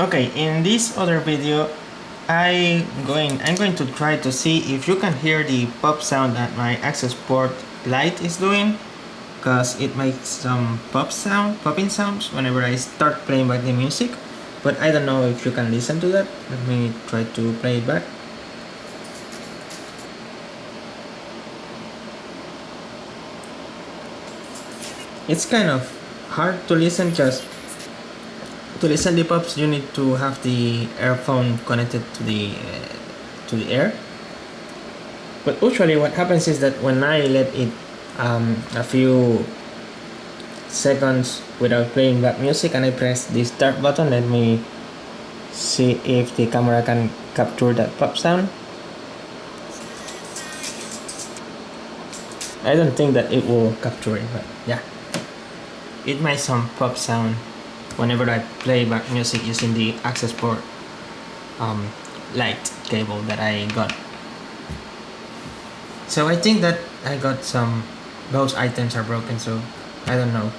Okay, in this other video, I'm going to try to see if you can hear the pop sound that my Accessport Lite is doing, because it makes some popping sounds whenever I start playing back the music. But I don't know if you can listen to that. Let me try to play it back. It's kind of hard to listen because to listen the pops you need to have the earphone connected to the air. But usually what happens is that when I let it a few seconds without playing back music and I press the start button, let me see if the camera can capture that pop sound. I don't think that it will capture it, but yeah, it makes some pop sound whenever I play back music using the Accessport Lite cable that I got. So I think that I got those items are broken, so I don't know.